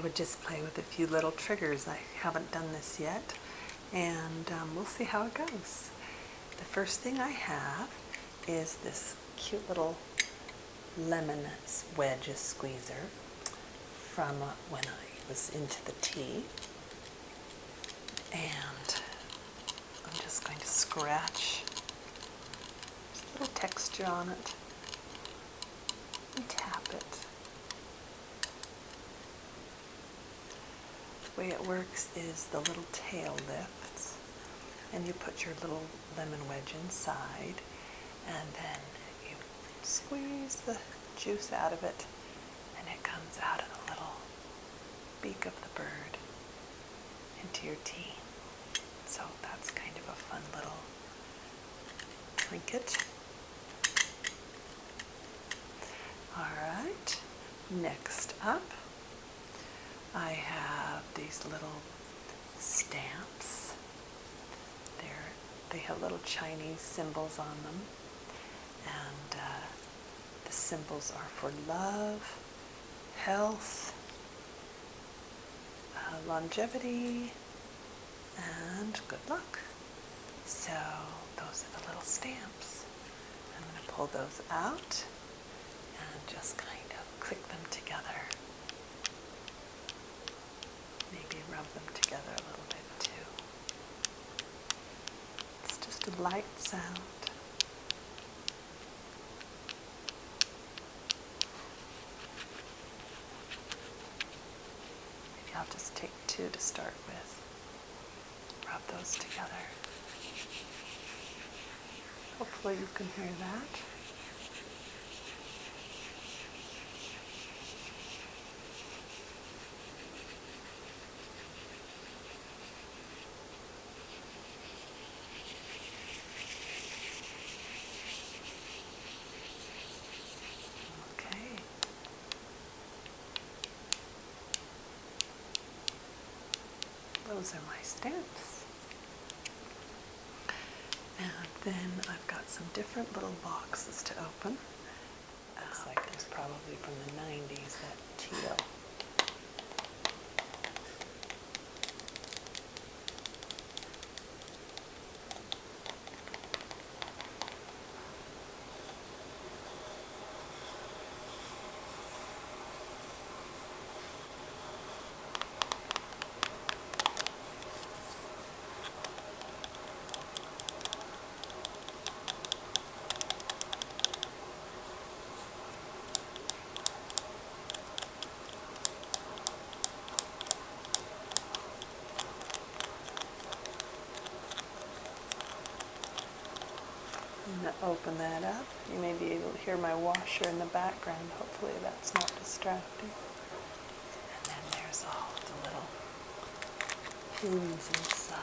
would just play with a few little triggers. I haven't done this yet, and we'll see how it goes. The first thing I have is this cute little lemon wedge squeezer from when I was into the tea, and I'm just going to scratch. There's a little texture on it, and tap it. The way it works is the little tail lifts, and you put your little lemon wedge inside, and then you squeeze the juice out of it, and it comes out of the little beak of the bird into your tea. So that's kind of a fun little trinket. All right, next up, I have these little stamps. They have little Chinese symbols on them, and the symbols are for love, health, longevity, and good luck. So those are the little stamps. I'm going to pull those out and just kind of click them together. Maybe rub them together a little bit too. It's just a light sound. Maybe I'll just take two to start with. Rub those together. Hopefully you can hear that. Those are my stamps. And then I've got some different little boxes to open. Looks like it was probably from the 90s, that teal. I'm going to open that up. You may be able to hear my washer in the background. Hopefully that's not distracting. And then there's all the little pins inside.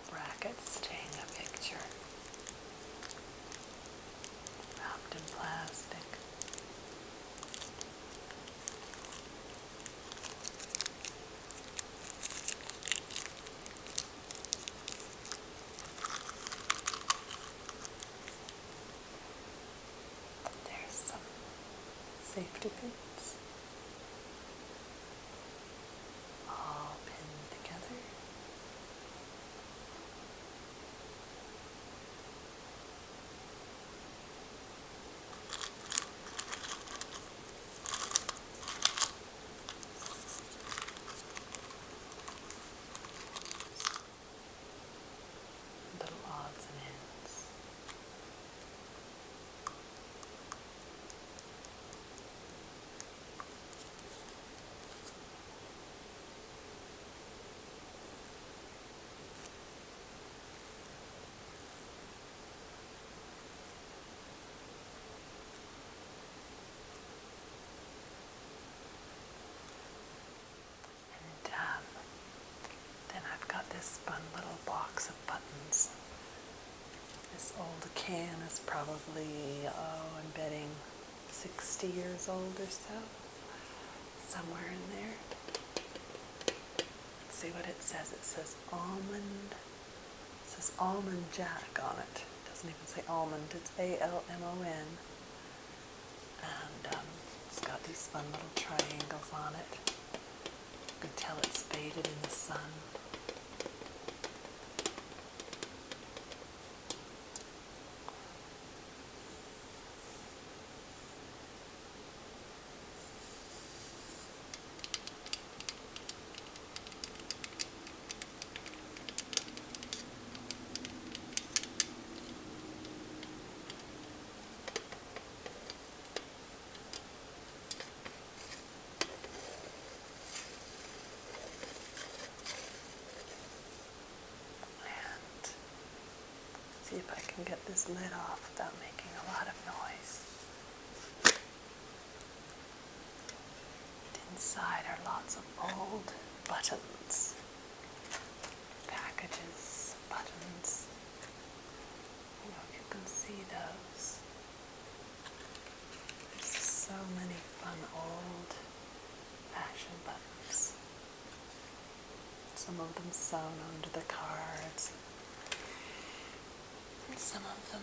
Brackets to hang a picture wrapped in plastic. There's some safety pins, all pinned together. The can is probably, I'm betting 60 years old or so. Somewhere in there. Let's see what it says. It says almond. It says Almond Jack on it. It doesn't even say almond. It's ALMON. And it's got these fun little triangles on it. You can tell it's faded in the sun. See if I can get this lid off without making a lot of noise. Inside are lots of old buttons, packages, buttons. I don't know if you can see those. There's so many fun old fashion buttons. Some of them sewn onto the cards. And some of them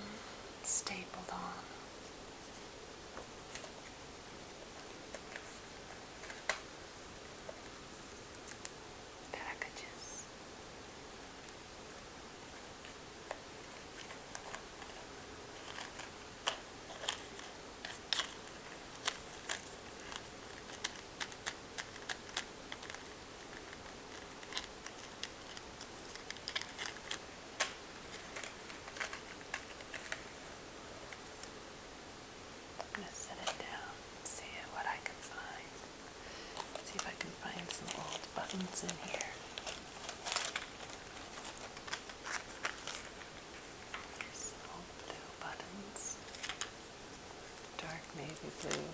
stapled on. Packages. I'm going to set it down and see what I can find. See if I can find some old buttons in here. Here's some old blue buttons. Dark navy blue.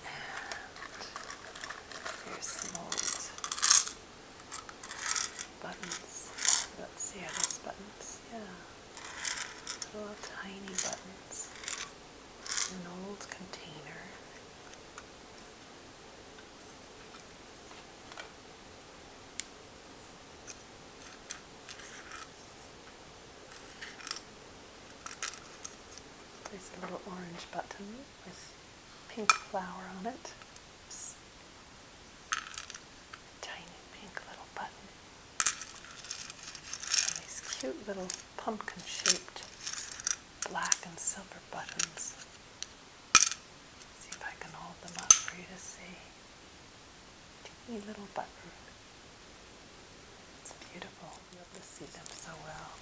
And here's some old buttons. Let's see, are those buttons? Yeah. Little tiny buttons. An old container. There's a little orange button with pink flower on it. Oops. Tiny pink little button. And these cute little pumpkin-shaped black and silver buttons. See if I can hold them up for you to see. Teeny little button. It's beautiful. You'll be able to see them so well.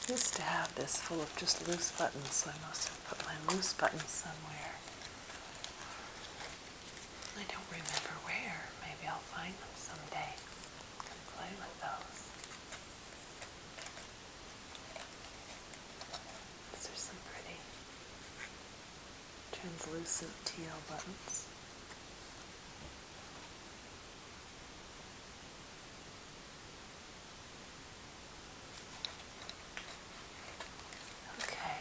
I used to have this full of just loose buttons, so I must have put my loose buttons somewhere. I don't remember where. Maybe I'll find them someday. I can play with those. These are some pretty translucent teal buttons. Okay.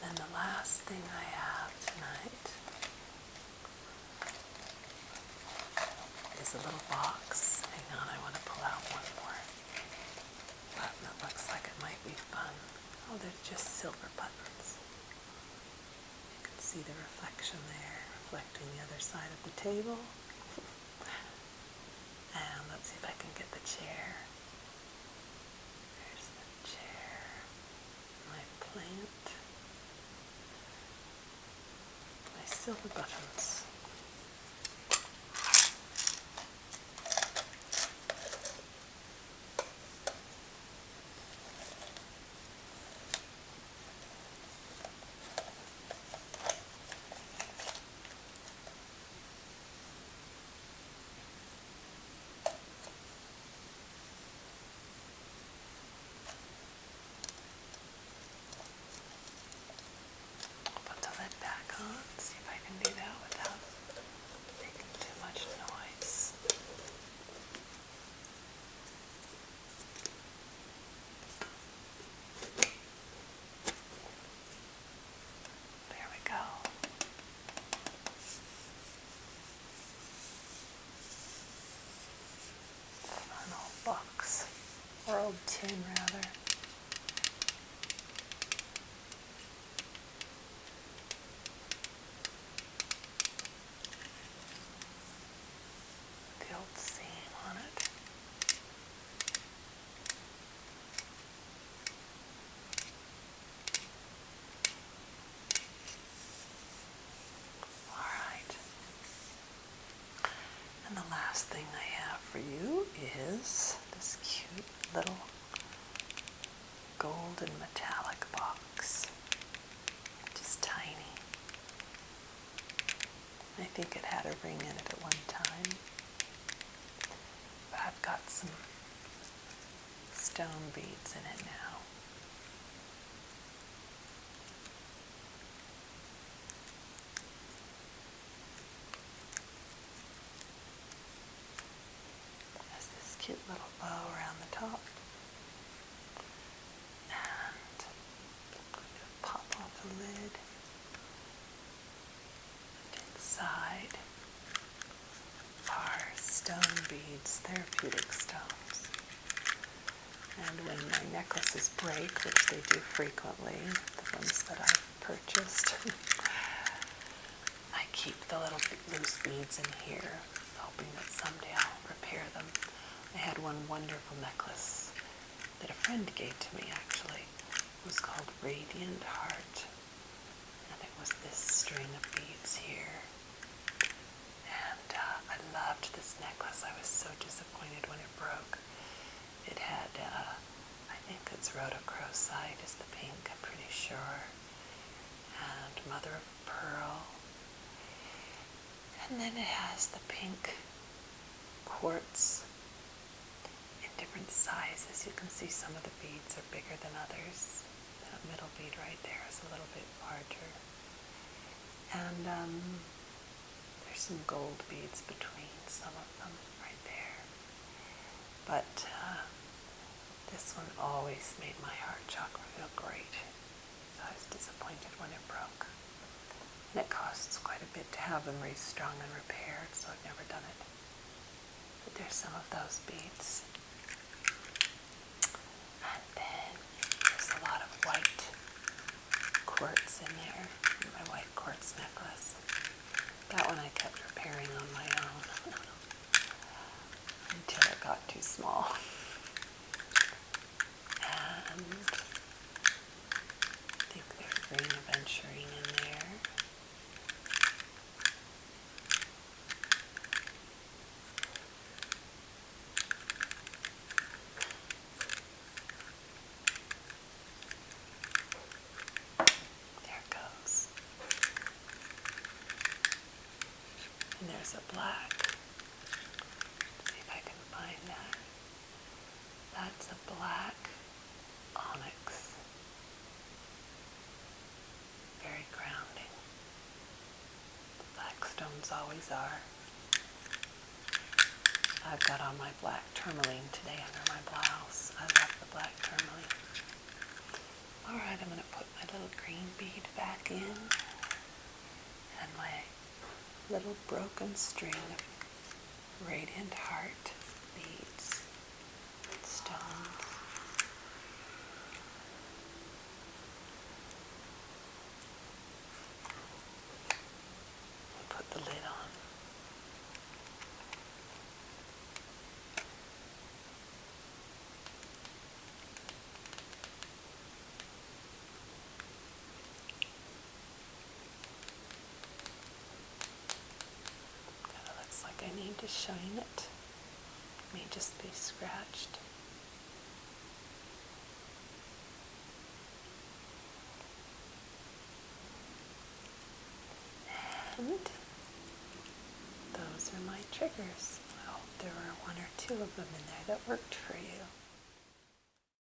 And the last thing I have tonight is a little box. Hang on, I want to pull out one more button that looks like it might be fun. Oh, they're just silver buttons. You can see the reflection there, reflecting the other side of the table. And let's see if I can get the chair. There's the chair. My plant. My silver buttons. Put the lid back on, see if I can do And the last thing I have for you is this cute little golden metallic box. Just tiny. I think it had a ring in it at one time. But I've got some stone beads in it now. Has this cute little bow around the top. And pop off the lid. And inside are stone beads, therapeutic stones. And when my necklaces break, which they do frequently, the ones that I've purchased, I keep the little loose beads in here, hoping that someday I'll repair them. I had one wonderful necklace that a friend gave to me, actually. It was called Radiant Heart, and it was this string of beads here. And I loved this necklace. I was so disappointed when it broke. It had, I think it's rhodochrosite is the pink, I'm pretty sure, and mother of pearl. And then it has the pink quartz in different sizes. You can see some of the beads are bigger than others. That middle bead right there is a little bit larger. And there's some gold beads between some of them right there. But this one always made my heart chakra feel great. So I was disappointed when it broke. And it costs quite a bit to have them restrung and repaired, so I've never done it. But there's some of those beads. And then there's a lot of white quartz in there, in my white quartz necklace. That one I kept repairing on my own until it got too small. And I think there's green aventurine in there. There it goes. And there's a black. Let's see if I can find that. That's a black onyx. Very grounding. Black stones always are. I've got on my black tourmaline today under my blouse. I love the black tourmaline. Alright, I'm going to put my little green bead back in. And my little broken string of Radiant Heart beads, stones. And put the lid on. Looks like I need to shine it. It may just be scratched. And those are my triggers. I hope there were one or two of them in there that worked for you.